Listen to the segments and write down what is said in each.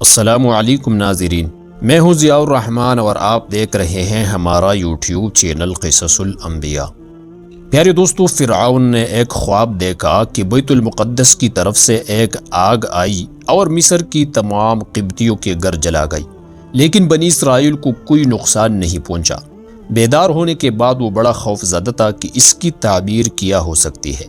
السلام علیکم ناظرین، میں ہوں ضیاء الرحمن اور آپ دیکھ رہے ہیں ہمارا یوٹیوب چینل قصص الانبیاء۔ پیارے دوستو، فرعون نے ایک خواب دیکھا کہ بیت المقدس کی طرف سے ایک آگ آئی اور مصر کی تمام قبطیوں کے گھر جلا گئی، لیکن بنی اسرائیل کو کوئی نقصان نہیں پہنچا۔ بیدار ہونے کے بعد وہ بڑا خوف زدہ تھا کہ اس کی تعبیر کیا ہو سکتی ہے۔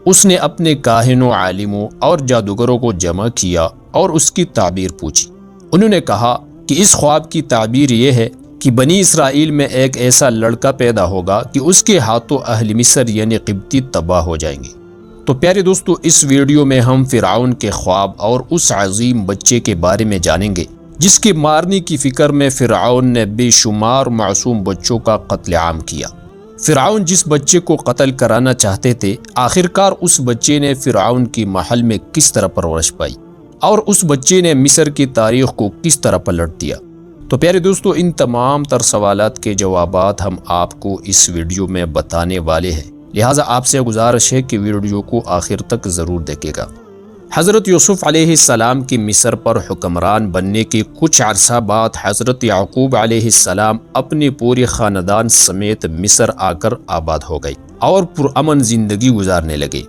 اس نے اپنے کاہنوں، عالموں اور جادوگروں کو جمع کیا اور اس کی تعبیر پوچھی۔ انہوں نے کہا کہ اس خواب کی تعبیر یہ ہے کہ بنی اسرائیل میں ایک ایسا لڑکا پیدا ہوگا کہ اس کے ہاتھوں اہل مصر یعنی قبطی تباہ ہو جائیں گے۔ تو پیارے دوستو، اس ویڈیو میں ہم فرعون کے خواب اور اس عظیم بچے کے بارے میں جانیں گے جس کے مارنے کی فکر میں فرعون نے بے شمار معصوم بچوں کا قتل عام کیا۔ فرعون جس بچے کو قتل کرانا چاہتے تھے، آخرکار اس بچے نے فرعون کی محل میں کس طرح پرورش پائی اور اس بچے نے مصر کی تاریخ کو کس طرح پلٹ دیا۔ تو پیارے دوستو، ان تمام تر سوالات کے جوابات ہم آپ کو اس ویڈیو میں بتانے والے ہیں، لہٰذا آپ سے گزارش ہے کہ ویڈیو کو آخر تک ضرور دیکھے گا۔ حضرت یوسف علیہ السلام کی مصر پر حکمران بننے کے کچھ عرصہ بعد حضرت یعقوب علیہ السلام اپنے پورے خاندان سمیت مصر آ کر آباد ہو گئے اور پرامن زندگی گزارنے لگے۔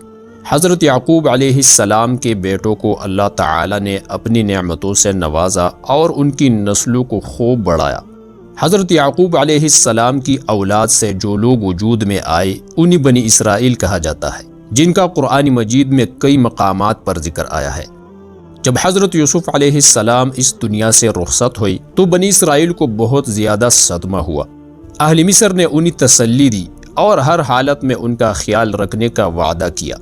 حضرت یعقوب علیہ السلام کے بیٹوں کو اللہ تعالی نے اپنی نعمتوں سے نوازا اور ان کی نسلوں کو خوب بڑھایا۔ حضرت یعقوب علیہ السلام کی اولاد سے جو لوگ وجود میں آئے انہیں بنی اسرائیل کہا جاتا ہے، جن کا قرآن مجید میں کئی مقامات پر ذکر آیا ہے۔ جب حضرت یوسف علیہ السلام اس دنیا سے رخصت ہوئی تو بنی اسرائیل کو بہت زیادہ صدمہ ہوا۔ اہل مصر نے انہیں تسلی دی اور ہر حالت میں ان کا خیال رکھنے کا وعدہ کیا۔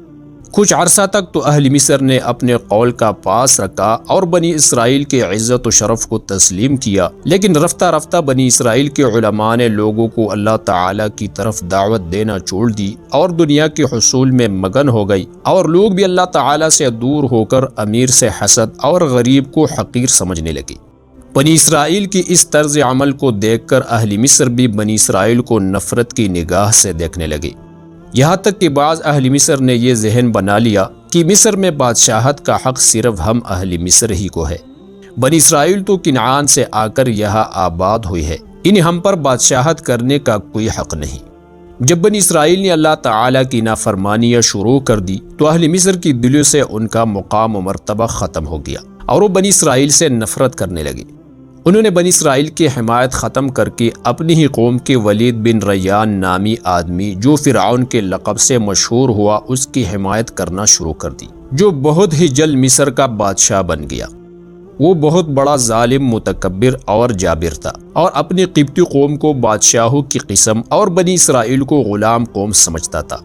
کچھ عرصہ تک تو اہل مصر نے اپنے قول کا پاس رکھا اور بنی اسرائیل کے عزت و شرف کو تسلیم کیا، لیکن رفتہ رفتہ بنی اسرائیل کے علماء نے لوگوں کو اللہ تعالیٰ کی طرف دعوت دینا چھوڑ دی اور دنیا کے حصول میں مگن ہو گئی، اور لوگ بھی اللہ تعالیٰ سے دور ہو کر امیر سے حسد اور غریب کو حقیر سمجھنے لگے۔ بنی اسرائیل کی اس طرز عمل کو دیکھ کر اہل مصر بھی بنی اسرائیل کو نفرت کی نگاہ سے دیکھنے لگے، یہاں تک کہ بعض اہل مصر نے یہ ذہن بنا لیا کہ مصر میں بادشاہت کا حق صرف ہم اہل مصر ہی کو ہے۔ بنی اسرائیل تو کنعان سے آ کر یہاں آباد ہوئی ہے، انہیں ہم پر بادشاہت کرنے کا کوئی حق نہیں۔ جب بنی اسرائیل نے اللہ تعالیٰ کی نافرمانیاں شروع کر دی تو اہل مصر کی دلوں سے ان کا مقام و مرتبہ ختم ہو گیا اور وہ بنی اسرائیل سے نفرت کرنے لگے۔ انہوں نے بنی اسرائیل کی حمایت ختم کر کے اپنی ہی قوم کے ولید بن ریان نامی آدمی جو فرعون کے لقب سے مشہور ہوا اس کی حمایت کرنا شروع کر دی، جو بہت ہی جلد مصر کا بادشاہ بن گیا۔ وہ بہت بڑا ظالم، متکبر اور جابر تھا اور اپنی قبطی قوم کو بادشاہوں کی قسم اور بنی اسرائیل کو غلام قوم سمجھتا تھا۔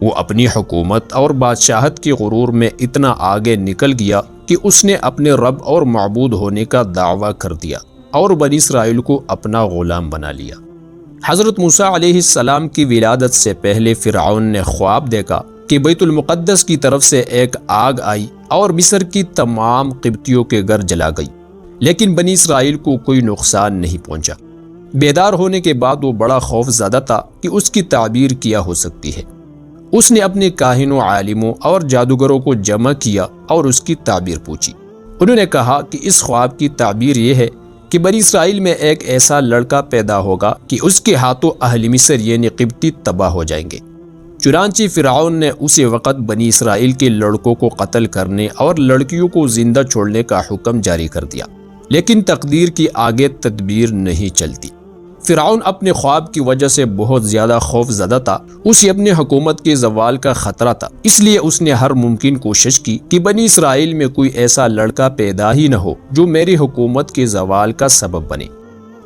وہ اپنی حکومت اور بادشاہت کے غرور میں اتنا آگے نکل گیا کہ اس نے اپنے رب اور معبود ہونے کا دعویٰ کر دیا اور بنی اسرائیل کو اپنا غلام بنا لیا۔ حضرت موسیٰ علیہ السلام کی ولادت سے پہلے فرعون نے خواب دیکھا کہ بیت المقدس کی طرف سے ایک آگ آئی اور مصر کی تمام قبطیوں کے گھر جلا گئی، لیکن بنی اسرائیل کو کوئی نقصان نہیں پہنچا۔ بیدار ہونے کے بعد وہ بڑا خوف زدہ تھا کہ اس کی تعبیر کیا ہو سکتی ہے۔ اس نے اپنے کاہنوں، عالموں اور جادوگروں کو جمع کیا اور اس کی تعبیر پوچھی۔ انہوں نے کہا کہ اس خواب کی تعبیر یہ ہے کہ بنی اسرائیل میں ایک ایسا لڑکا پیدا ہوگا کہ اس کے ہاتھوں اہل مصر یعنی قبطی تباہ ہو جائیں گے۔ چنانچہ فرعون نے اسی وقت بنی اسرائیل کے لڑکوں کو قتل کرنے اور لڑکیوں کو زندہ چھوڑنے کا حکم جاری کر دیا، لیکن تقدیر کی آگے تدبیر نہیں چلتی۔ فرعون اپنے خواب کی وجہ سے بہت زیادہ خوف زدہ تھا، اسے اپنی حکومت کے زوال کا خطرہ تھا، اس لیے اس نے ہر ممکن کوشش کی کہ بنی اسرائیل میں کوئی ایسا لڑکا پیدا ہی نہ ہو جو میری حکومت کے زوال کا سبب بنے۔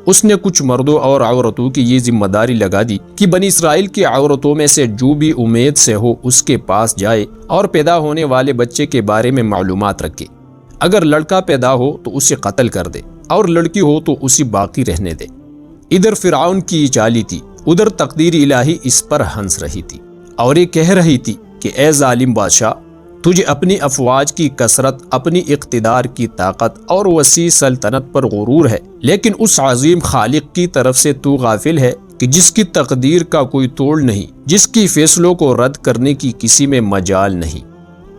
اس نے کچھ مردوں اور عورتوں کی یہ ذمہ داری لگا دی کہ بنی اسرائیل کی عورتوں میں سے جو بھی امید سے ہو اس کے پاس جائے اور پیدا ہونے والے بچے کے بارے میں معلومات رکھے۔ اگر لڑکا پیدا ہو تو اسے قتل کر دے اور لڑکی ہو تو اسے باقی رہنے دے۔ ادھر فرعون کی چالی تھی، ادھر تقدیر الہی اس پر ہنس رہی تھی اور یہ کہہ رہی تھی کہ اے ظالم بادشاہ، تجھے اپنی افواج کی کثرت، اپنی اقتدار کی طاقت اور وسیع سلطنت پر غرور ہے، لیکن اس عظیم خالق کی طرف سے تو غافل ہے کہ جس کی تقدیر کا کوئی توڑ نہیں، جس کی فیصلوں کو رد کرنے کی کسی میں مجال نہیں۔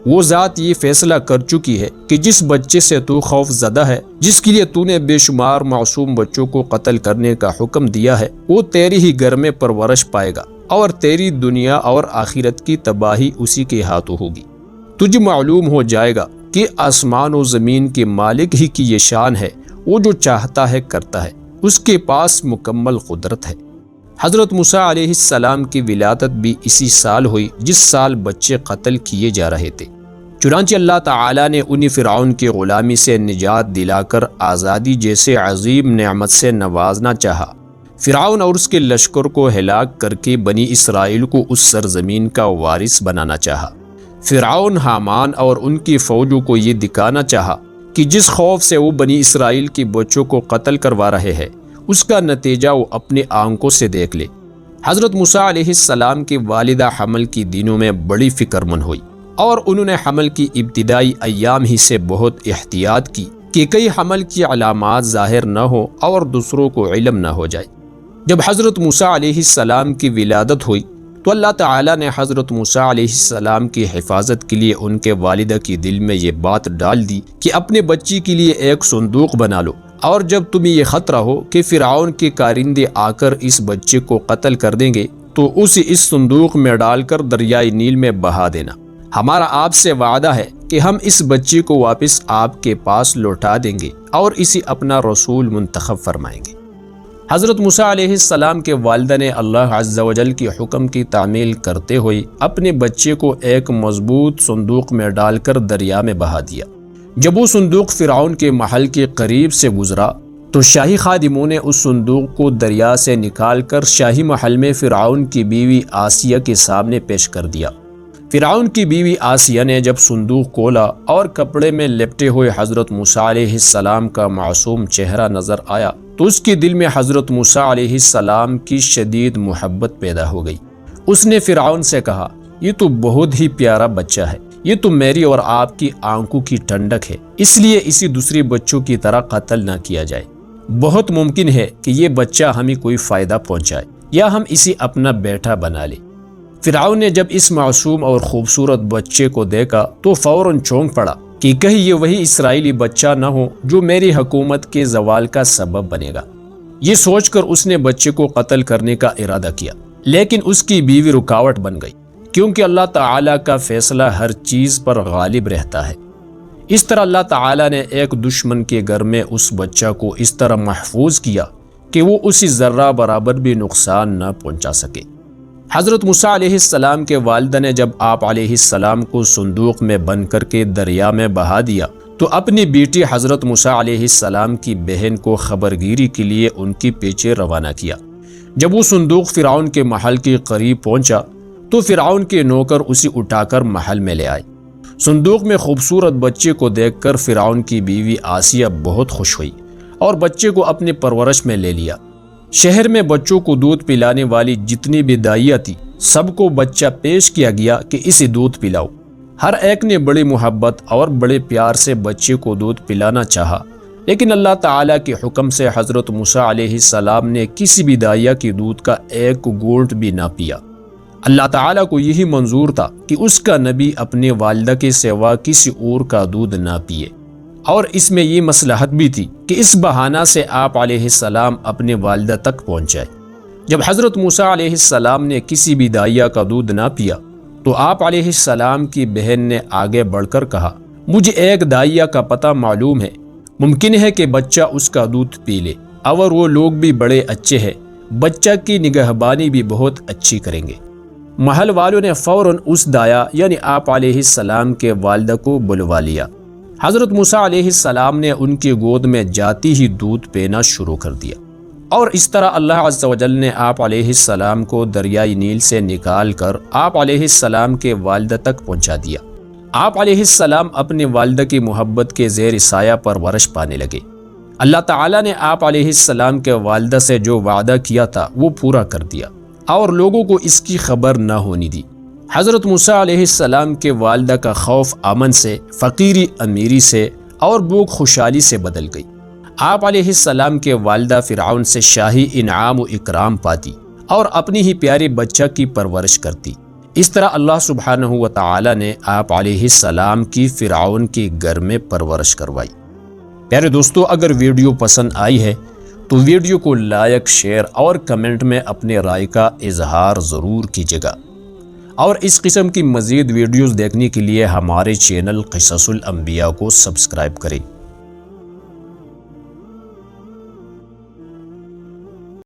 وہ ذات یہ فیصلہ کر چکی ہے کہ جس بچے سے تو خوف زدہ ہے، جس کے لیے تو نے بے شمار معصوم بچوں کو قتل کرنے کا حکم دیا ہے، وہ تیری ہی گھر میں پرورش پائے گا اور تیری دنیا اور آخرت کی تباہی اسی کے ہاتھوں ہوگی۔ تجھے معلوم ہو جائے گا کہ آسمان و زمین کے مالک ہی کی یہ شان ہے، وہ جو چاہتا ہے کرتا ہے، اس کے پاس مکمل قدرت ہے۔ حضرت موسیٰ علیہ السلام کی ولادت بھی اسی سال ہوئی جس سال بچے قتل کیے جا رہے تھے۔ چنانچہ اللہ تعالیٰ نے انہیں فرعون کی غلامی سے نجات دلا کر آزادی جیسے عظیم نعمت سے نوازنا چاہا۔ فرعون اور اس کے لشکر کو ہلاک کر کے بنی اسرائیل کو اس سرزمین کا وارث بنانا چاہا۔ فرعون، حامان اور ان کی فوجوں کو یہ دکھانا چاہا کہ جس خوف سے وہ بنی اسرائیل کے بچوں کو قتل کروا رہے ہیں، اس کا نتیجہ وہ اپنی آنکھوں سے دیکھ لے۔ حضرت موسیٰ علیہ السلام کی والدہ حمل کی دنوں میں بڑی فکر مند ہوئی اور انہوں نے حمل کی ابتدائی ایام ہی سے بہت احتیاط کی کہ کئی حمل کی علامات ظاہر نہ ہو اور دوسروں کو علم نہ ہو جائے۔ جب حضرت موسیٰ علیہ السلام کی ولادت ہوئی تو اللہ تعالیٰ نے حضرت موسیٰ علیہ السلام کی حفاظت کے لیے ان کے والدہ کی دل میں یہ بات ڈال دی کہ اپنے بچی کے لیے ایک صندوق بنا لو، اور جب تمہیں یہ خطرہ ہو کہ فرعون کے کارندے آ کر اس بچے کو قتل کر دیں گے تو اسے اس صندوق میں ڈال کر دریائے نیل میں بہا دینا۔ ہمارا آپ سے وعدہ ہے کہ ہم اس بچے کو واپس آپ کے پاس لوٹا دیں گے اور اسے اپنا رسول منتخب فرمائیں گے۔ حضرت موسیٰ علیہ السلام کے والدہ نے اللہ عز و جل کی حکم کی تعمیل کرتے ہوئے اپنے بچے کو ایک مضبوط صندوق میں ڈال کر دریا میں بہا دیا۔ جب وہ صندوق فرعون کے محل کے قریب سے گزرا تو شاہی خادموں نے اس صندوق کو دریا سے نکال کر شاہی محل میں فرعون کی بیوی آسیہ کے سامنے پیش کر دیا۔ فرعون کی بیوی آسیہ نے جب صندوق کھولا اور کپڑے میں لپٹے ہوئے حضرت موسیٰ علیہ السلام کا معصوم چہرہ نظر آیا تو اس کے دل میں حضرت موسیٰ علیہ السلام کی شدید محبت پیدا ہو گئی۔ اس نے فرعون سے کہا، یہ تو بہت ہی پیارا بچہ ہے، یہ تو میری اور آپ کی آنکھوں کی ٹھنڈک ہے، اس لیے اسی دوسری بچوں کی طرح قتل نہ کیا جائے۔ بہت ممکن ہے کہ یہ بچہ ہمیں کوئی فائدہ پہنچائے یا ہم اسے اپنا بیٹا بنا لیں۔ فرعون نے جب اس معصوم اور خوبصورت بچے کو دیکھا تو فوراً چونک پڑا کہ کہیں یہ وہی اسرائیلی بچہ نہ ہو جو میری حکومت کے زوال کا سبب بنے گا۔ یہ سوچ کر اس نے بچے کو قتل کرنے کا ارادہ کیا، لیکن اس کی بیوی رکاوٹ بن گئی، کیونکہ اللہ تعالیٰ کا فیصلہ ہر چیز پر غالب رہتا ہے۔ اس طرح اللہ تعالیٰ نے ایک دشمن کے گھر میں اس بچہ کو اس طرح محفوظ کیا کہ وہ اسی ذرہ برابر بھی نقصان نہ پہنچا سکے۔ حضرت موسیٰ علیہ السلام کے والدہ نے جب آپ علیہ السلام کو صندوق میں بند کر کے دریا میں بہا دیا تو اپنی بیٹی حضرت موسیٰ علیہ السلام کی بہن کو خبرگیری کے لیے ان کے پیچھے روانہ کیا۔ جب وہ صندوق فرعون کے محل کے قریب پہنچا تو فرعون کے نوکر اسے اٹھا کر محل میں لے آئے۔ صندوق میں خوبصورت بچے کو دیکھ کر فرعون کی بیوی آسیہ بہت خوش ہوئی اور بچے کو اپنے پرورش میں لے لیا۔ شہر میں بچوں کو دودھ پلانے والی جتنی بھی دائیاں تھی سب کو بچہ پیش کیا گیا کہ اسے دودھ پلاؤ۔ ہر ایک نے بڑی محبت اور بڑے پیار سے بچے کو دودھ پلانا چاہا، لیکن اللہ تعالیٰ کے حکم سے حضرت موسیٰ علیہ السلام نے کسی بھی دائیا کے دودھ کا ایک گھونٹ بھی نہ پیا۔ اللہ تعالیٰ کو یہی منظور تھا کہ اس کا نبی اپنے والدہ کے سوا کسی اور کا دودھ نہ پیے، اور اس میں یہ مصلحت بھی تھی کہ اس بہانہ سے آپ علیہ السلام اپنے والدہ تک پہنچ جائے۔ جب حضرت موسیٰ علیہ السلام نے کسی بھی دائیا کا دودھ نہ پیا تو آپ علیہ السلام کی بہن نے آگے بڑھ کر کہا، مجھے ایک دائیا کا پتہ معلوم ہے، ممکن ہے کہ بچہ اس کا دودھ پی لے، اور وہ لوگ بھی بڑے اچھے ہیں، بچہ کی نگہبانی بھی بہت اچھی کریں گے۔ محل والوں نے فوراً اس دایا یعنی آپ علیہ السلام کے والدہ کو بلوا لیا۔ حضرت موسیٰ علیہ السلام نے ان کی گود میں جاتی ہی دودھ پینا شروع کر دیا، اور اس طرح اللہ عز و جل نے آپ علیہ السلام کو دریائے نیل سے نکال کر آپ علیہ السلام کے والدہ تک پہنچا دیا۔ آپ علیہ السلام اپنے والدہ کی محبت کے زیر سایہ پر ورش پانے لگے۔ اللہ تعالیٰ نے آپ علیہ السلام کے والدہ سے جو وعدہ کیا تھا وہ پورا کر دیا اور لوگوں کو اس کی خبر نہ ہونی دی۔ حضرت موسیٰ علیہ السلام کے والدہ کا خوف امن سے، فقیری امیری سے اور بھوک خوشحالی سے بدل گئی۔ آپ علیہ السلام کے والدہ فرعون سے شاہی انعام و اکرام پاتی اور اپنی ہی پیارے بچہ کی پرورش کرتی۔ اس طرح اللہ سبحانہ و تعالی نے آپ علیہ السلام کی فرعون کے گھر میں پرورش کروائی۔ پیارے دوستو، اگر ویڈیو پسند آئی ہے تو ویڈیو کو لائک، شیئر اور کمنٹ میں اپنے رائے کا اظہار ضرور کیجیے گا، اور اس قسم کی مزید ویڈیوز دیکھنے کے لیے ہمارے چینل قصص الانبیاء کو سبسکرائب کریں۔